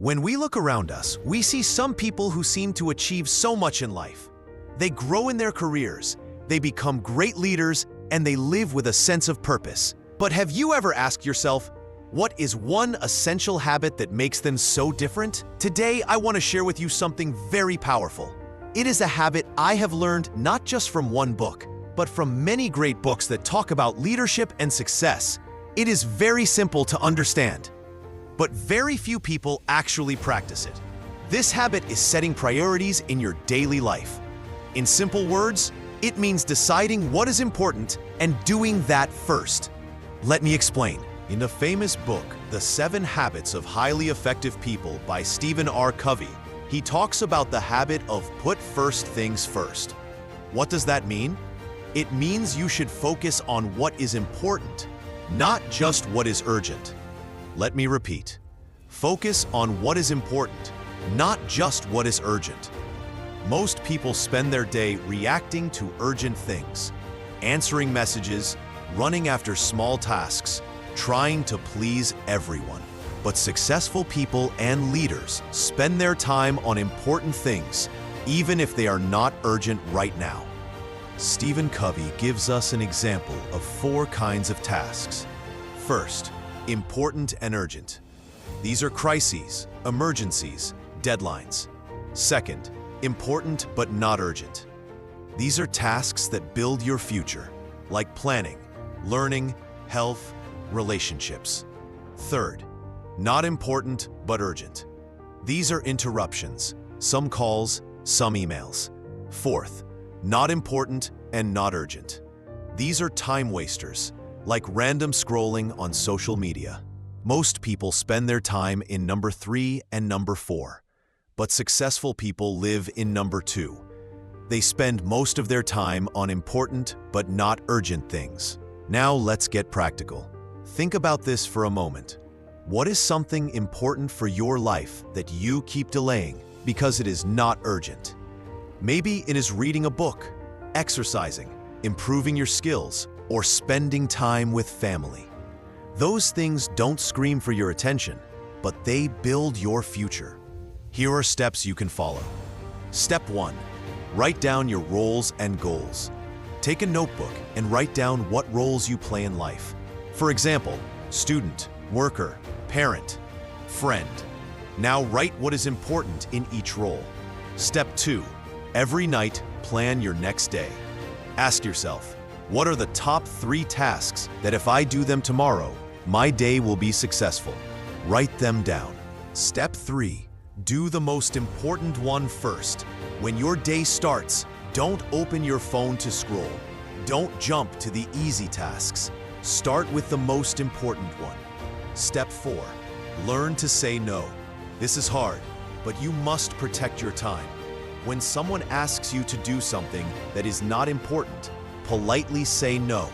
When we look around us, we see some people who seem to achieve so much in life. They grow in their careers, they become great leaders, and they live with a sense of purpose. But have you ever asked yourself, what is one essential habit that makes them so different? Today, I want to share with you something very powerful. It is a habit I have learned not just from one book, but from many great books that talk about leadership and success. It is very simple to understand, but very few people actually practice it. This habit is setting priorities in your daily life. In simple words, it means deciding what is important and doing that first. Let me explain. In the famous book, The 7 Habits of Highly Effective People by Stephen R. Covey, he talks about the habit of put first things first. What does that mean? It means you should focus on what is important, not just what is urgent. Let me repeat. Focus on what is important, not just what is urgent. Most people spend their day reacting to urgent things, answering messages, running after small tasks, trying to please everyone. But successful people and leaders spend their time on important things, even if they are not urgent right now. Stephen Covey gives us an example of 4 kinds of tasks. First, important and urgent. These are crises, emergencies, deadlines. Second, important but not urgent. These are tasks that build your future, like planning, learning, health, relationships. Third, not important but urgent. These are interruptions, some calls, some emails. Fourth, not important and not urgent. These are time wasters, like random scrolling on social media. Most people spend their time in number 3 and number 4, but successful people live in number 2. They spend most of their time on important but not urgent things. Now let's get practical. Think about this for a moment. What is something important for your life that you keep delaying because it is not urgent? Maybe it is reading a book, exercising, improving your skills, or spending time with family. Those things don't scream for your attention, but they build your future. Here are steps you can follow. Step 1. Write down your roles and goals. Take a notebook and write down what roles you play in life. For example, student, worker, parent, friend. Now write what is important in each role. Step 2. Every night, plan your next day. Ask yourself, what are the top 3 tasks that if I do them tomorrow, my day will be successful? Write them down. Step 3. Do the most important one first. When your day starts, don't open your phone to scroll. Don't jump to the easy tasks. Start with the most important one. Step 4. Learn to say no. This is hard, but you must protect your time. When someone asks you to do something that is not important, politely say no.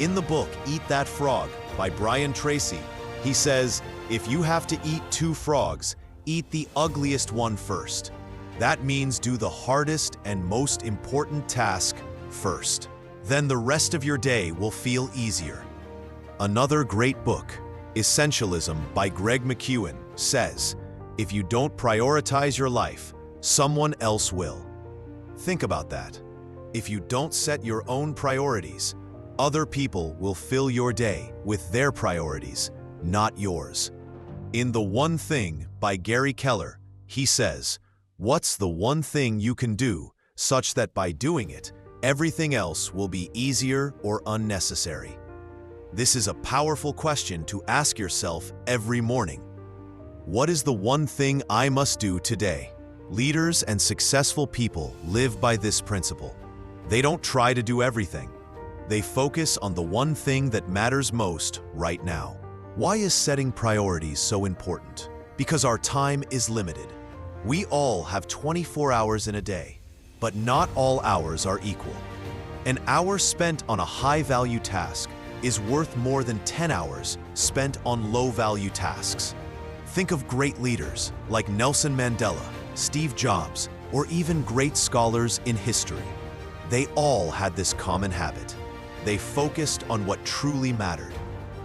In the book, Eat That Frog by Brian Tracy, he says, if you have to eat 2 frogs, eat the ugliest one first. That means do the hardest and most important task first. Then the rest of your day will feel easier. Another great book, Essentialism by Greg McKeown, says, if you don't prioritize your life, someone else will. Think about that. If you don't set your own priorities, other people will fill your day with their priorities, not yours. In The One Thing by Gary Keller, he says, what's the one thing you can do such that by doing it, everything else will be easier or unnecessary? This is a powerful question to ask yourself every morning. What is the one thing I must do today? Leaders and successful people live by this principle. They don't try to do everything. They focus on the one thing that matters most right now. Why is setting priorities so important? Because our time is limited. We all have 24 hours in a day, but not all hours are equal. An hour spent on a high-value task is worth more than 10 hours spent on low-value tasks. Think of great leaders like Nelson Mandela, Steve Jobs, or even great scholars in history. They all had this common habit. They focused on what truly mattered.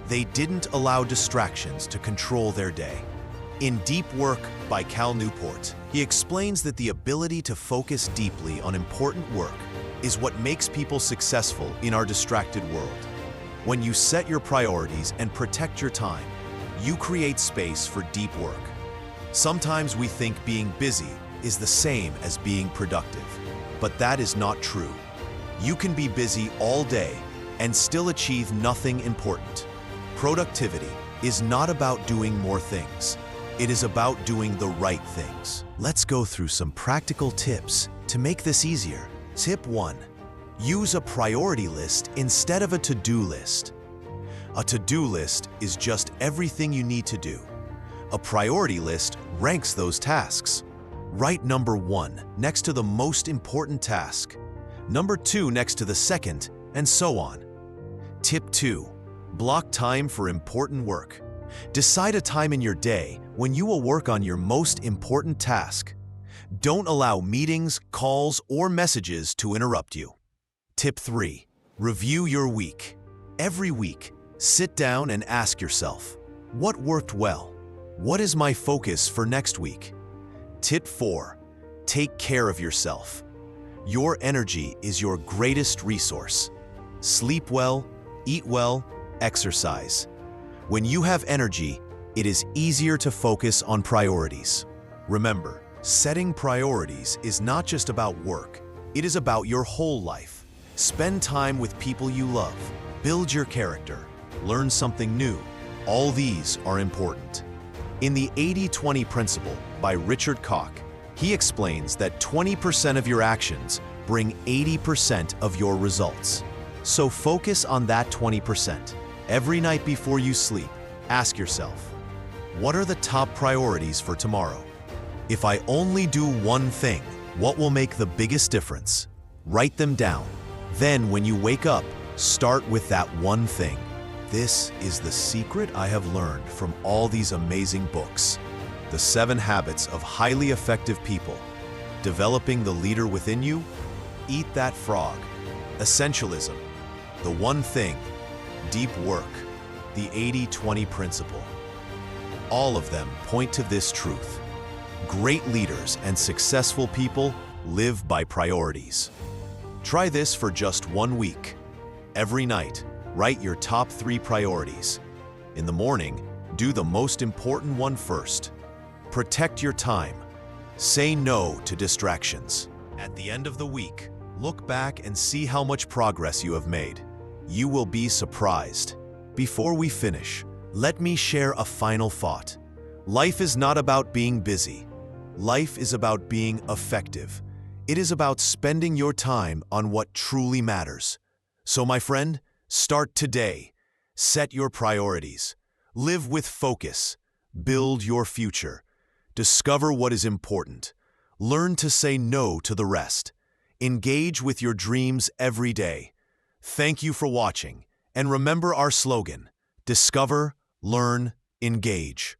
They didn't allow distractions to control their day. In Deep Work by Cal Newport, he explains that the ability to focus deeply on important work is what makes people successful in our distracted world. When you set your priorities and protect your time, you create space for deep work. Sometimes we think being busy is the same as being productive, but that is not true. You can be busy all day and still achieve nothing important. Productivity is not about doing more things. It is about doing the right things. Let's go through some practical tips to make this easier. Tip 1. Use a priority list instead of a to-do list. A to-do list is just everything you need to do. A priority list ranks those tasks. Write number 1 next to the most important task, number 2 next to the second, and so on. Tip 2. Block time for important work. Decide a time in your day when you will work on your most important task. Don't allow meetings, calls, or messages to interrupt you. Tip 3. Review your week. Every week, sit down and ask yourself, what worked well? What is my focus for next week? Tip 4. Take care of yourself. Your energy is your greatest resource. Sleep well, eat well, exercise. When you have energy, it is easier to focus on priorities. Remember, setting priorities is not just about work, it is about your whole life. Spend time with people you love, build your character, learn something new. All these are important. In the 80-20 principle by Richard Koch, he explains that 20% of your actions bring 80% of your results. So focus on that 20%. Every night before you sleep, ask yourself, what are the top priorities for tomorrow? If I only do one thing, what will make the biggest difference? Write them down. Then when you wake up, start with that one thing. This is the secret I have learned from all these amazing books. The 7 Habits of Highly Effective People, Developing the Leader Within You, Eat That Frog, Essentialism, The One Thing, Deep Work, the 80-20 principle. All of them point to this truth. Great leaders and successful people live by priorities. Try this for just 1 week. Every night, write your top 3 priorities. In the morning, do the most important one first. Protect your time. Say no to distractions. At the end of the week, look back and see how much progress you have made. You will be surprised. Before we finish, let me share a final thought. Life is not about being busy. Life is about being effective. It is about spending your time on what truly matters. So, my friend, start today. Set your priorities. Live with focus. Build your future. Discover what is important. Learn to say no to the rest. Engage with your dreams every day. Thank you for watching, and remember our slogan: discover, learn, engage.